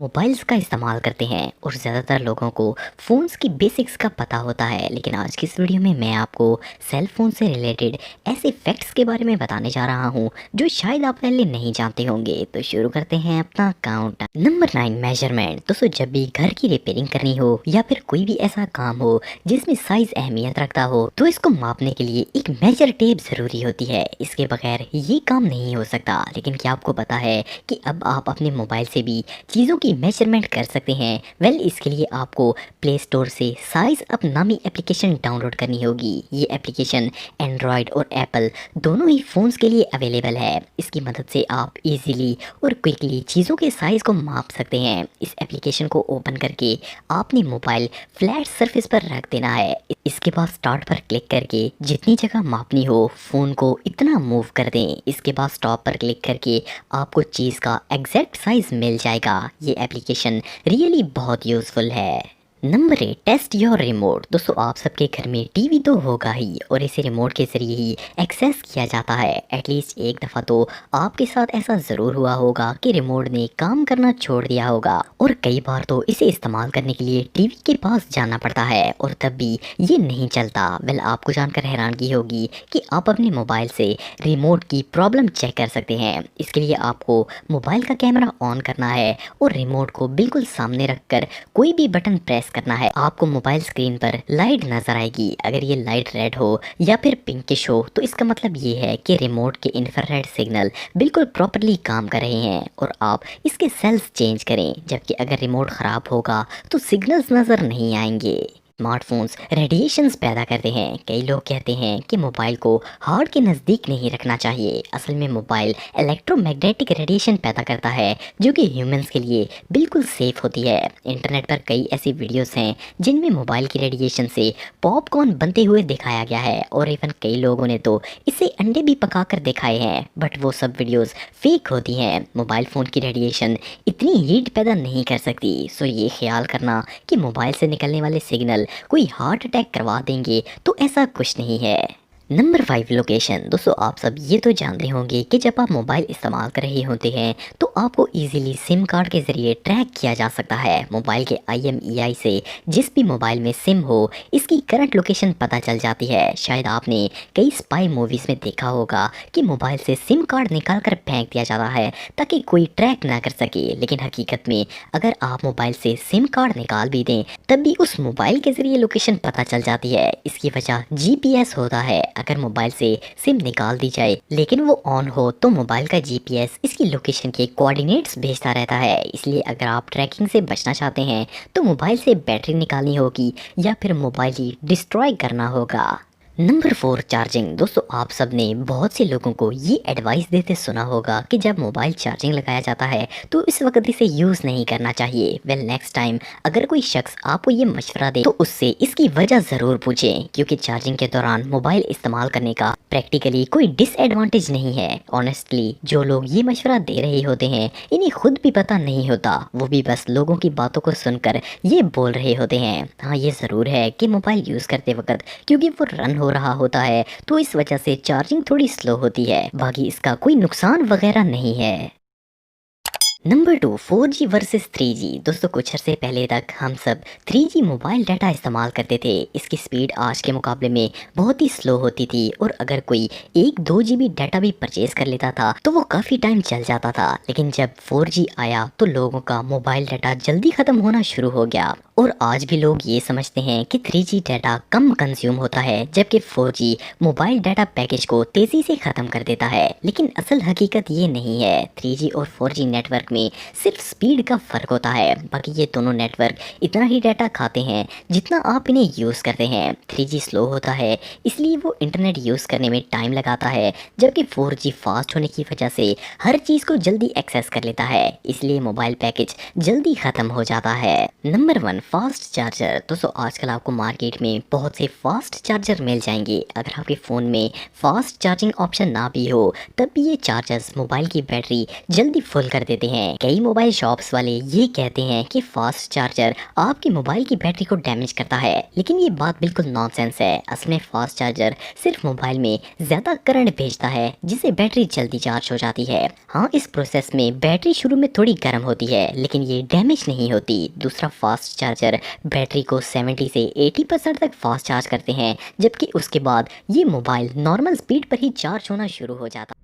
Mobiles का इस्तेमाल करते हैं और ज़्यादातर लोगों को फ़ोन्स की बेसिक्स का पता होता है, लेकिन आज की इस वीडियो में मैं आपको सेल फ़ोन से रिलेटेड ऐसे फैक्ट्स के बारे में बताने जा रहा हूँ जो शायद आप पहले नहीं जानते होंगे। तो शुरू करते हैं अपना काउंट। Number 9, measurement. दोस्तों, जब भी घर की रिपेयरिंग करनी हो या फिर कोई भी ऐसा काम हो जिसमें साइज़ अहमियत रखता हो, तो इसको मापने के लिए एक मेजर टेप ज़रूरी होती है। इसके बगैर ये काम नहीं हो सकता। लेकिन क्या आपको पता है कि अब आप अपने मोबाइल से भी चीज़ों की मेजरमेंट कर सकते हैं? इसके लिए आपको प्ले स्टोर से साइज अप नामी एप्लीकेशन डाउनलोड करनी होगी। ये एप्लीकेशन एंड्रॉयड और एप्पल दोनों ही फ़ोन्स के लिए अवेलेबल है। इसकी मदद से आप इजीली और क्विकली चीज़ों के साइज़ को माप सकते हैं। इस एप्लीकेशन को ओपन करके आपने मोबाइल फ्लैट सरफेस पर रख देना है। इसके बाद स्टार्ट पर क्लिक करके जितनी जगह मापनी हो फ़ोन को इतना मूव कर दें। इसके बाद स्टॉप पर क्लिक करके आपको चीज़ का एग्जैक्ट साइज़ मिल जाएगा। ये एप्लीकेशन रियली बहुत यूज़फुल है। Number 8, test your remote. दोस्तों, आप सबके घर में टीवी तो होगा ही और इसे रिमोट के ज़रिए ही एक्सेस किया जाता है। एटलीस्ट एक दफ़ा तो आपके साथ ऐसा ज़रूर हुआ होगा कि रिमोट ने काम करना छोड़ दिया होगा, और कई बार तो इसे इस्तेमाल करने के लिए टीवी के पास जाना पड़ता है और तब भी ये नहीं चलता। आपको जानकर हैरानगी होगी कि आप अपने मोबाइल से रिमोट की प्रॉब्लम चेक कर सकते हैं। इसके लिए आपको मोबाइल का कैमरा ऑन करना है और रिमोट को बिल्कुल सामने रखकर कोई भी बटन प्रेस करना है। आपको मोबाइल स्क्रीन पर लाइट नजर आएगी। अगर ये लाइट रेड हो या फिर पिंकिश हो तो इसका मतलब ये है कि रिमोट के इंफ्रारेड सिग्नल बिल्कुल प्रॉपरली काम कर रहे हैं और आप इसके सेल्स चेंज करें। जबकि अगर रिमोट ख़राब होगा तो सिग्नल्स नज़र नहीं आएंगे। स्मार्टफोन्स रेडिएशंस पैदा करते हैं। कई लोग कहते हैं कि मोबाइल को हार्ट के नज़दीक नहीं रखना चाहिए। असल में मोबाइल इलेक्ट्रोमैग्नेटिक रेडिएशन पैदा करता है जो कि ह्यूमंस के लिए बिल्कुल सेफ होती है। इंटरनेट पर कई ऐसी वीडियोस हैं जिनमें मोबाइल की रेडिएशन से पॉपकॉर्न बनते हुए दिखाया गया है और इवन कई लोगों ने तो इसे अंडे भी पकाकर दिखाए हैं, बट वो सब वीडियोस फेक होती हैं। मोबाइल फ़ोन की रेडिएशन इतनी हीट पैदा नहीं कर सकती, सो ये ख्याल करना कि मोबाइल से निकलने वाले सिग्नल कोई हार्ट अटैक करवा देंगे तो ऐसा कुछ नहीं है। Number 5, location. दोस्तों, आप सब ये तो जानते होंगे कि जब आप मोबाइल इस्तेमाल कर रहे होते हैं तो आपको इजीली सिम कार्ड के ज़रिए ट्रैक किया जा सकता है। मोबाइल के IMEI से जिस भी मोबाइल में सिम हो इसकी करंट लोकेशन पता चल जाती है। शायद आपने कई स्पाई मूवीज़ में देखा होगा कि मोबाइल से सिम कार्ड निकाल कर फेंक दिया जाता है ताकि कोई ट्रैक ना कर सके, लेकिन हकीकत में अगर आप मोबाइल से सिम कार्ड निकाल भी दें तब भी उस मोबाइल के ज़रिए लोकेशन पता चल जाती है। इसकी वजह GPS होता है। अगर मोबाइल से सिम निकाल दी जाए लेकिन वो ऑन हो तो मोबाइल का GPS इसकी लोकेशन के कोऑर्डिनेट्स भेजता रहता है। इसलिए अगर आप ट्रैकिंग से बचना चाहते हैं तो मोबाइल से बैटरी निकालनी होगी या फिर मोबाइल ही डिस्ट्रॉय करना होगा। Number 4, charging. दोस्तों, आप सब ने बहुत से लोगों को ये एडवाइस देते सुना होगा कि जब मोबाइल चार्जिंग लगाया जाता है तो इस वक्त इसे यूज़ नहीं करना चाहिए। नेक्स्ट टाइम अगर कोई शख्स आपको ये मशवरा दे तो उससे इसकी वजह ज़रूर पूछें, क्योंकि चार्जिंग के दौरान मोबाइल इस्तेमाल करने का प्रैक्टिकली कोई डिसएडवांटेज नहीं है। ऑनेस्टली जो लोग ये मशवरा दे रहे होते हैं इन्हें खुद भी पता नहीं होता, वो भी बस लोगों की बातों को सुनकर ये बोल रहे होते हैं। हाँ, ये ज़रूर है कि मोबाइल यूज़ करते वक्त क्योंकि वो रन हो रहा होता है तो इस वजह से चार्जिंग थोड़ी स्लो होती है, बाकी इसका कोई नुकसान वगैरह नहीं है। Number 2, 4G versus 3G। दोस्तों, कुछ अर्से पहले तक हम सब 3G मोबाइल डाटा इस्तेमाल करते थे। इसकी स्पीड आज के मुकाबले में बहुत ही स्लो होती थी और अगर कोई 1-2 GB डाटा भी परचेज कर लेता था तो वो काफ़ी टाइम चल जाता था। लेकिन जब 4G आया तो लोगों का मोबाइल डाटा जल्दी ख़त्म होना शुरू हो गया और आज भी लोग ये समझते हैं कि 3G डाटा कम कंज्यूम होता है जबकि 4G मोबाइल डाटा पैकेज को तेज़ी से ख़त्म कर देता है। लेकिन असल हकीकत ये नहीं है। 3G और 4G नेटवर्क में सिर्फ स्पीड का फ़र्क होता है, बाकी ये दोनों नेटवर्क इतना ही डाटा खाते हैं जितना आप इन्हें यूज़ करते हैं। 3G स्लो होता है इसलिए वो इंटरनेट यूज़ करने में टाइम लगाता है, जबकि 4G फास्ट होने की वजह से हर चीज़ को जल्दी एक्सेस कर लेता है, इसलिए मोबाइल पैकेज जल्दी ख़त्म हो जाता है। Number 1, fast charger. दोस्तों, आजकल आपको मार्केट में बहुत से फास्ट चार्जर मिल जाएंगे। अगर आपके फ़ोन में फास्ट चार्जिंग ऑप्शन ना भी हो तब भी ये चार्जर्स मोबाइल की बैटरी जल्दी फुल कर देते हैं। हैं। कई मोबाइल शॉप्स वाले ये कहते हैं कि फास्ट चार्जर आपके मोबाइल की बैटरी को डैमेज करता है, लेकिन ये बात बिल्कुल नॉनसेंस है। असल में फास्ट चार्जर सिर्फ मोबाइल में ज़्यादा करंट भेजता है, जिससे बैटरी जल्दी चार्ज हो जाती है। हाँ, इस प्रोसेस में बैटरी शुरू में थोड़ी गर्म होती है, लेकिन ये डैमेज नहीं होती। दूसरा, फास्ट चार्जर बैटरी को 70 से 80% तक फास्ट चार्ज करते हैं, जबकि उसके बाद ये मोबाइल नॉर्मल स्पीड पर ही चार्ज होना शुरू हो जाता है।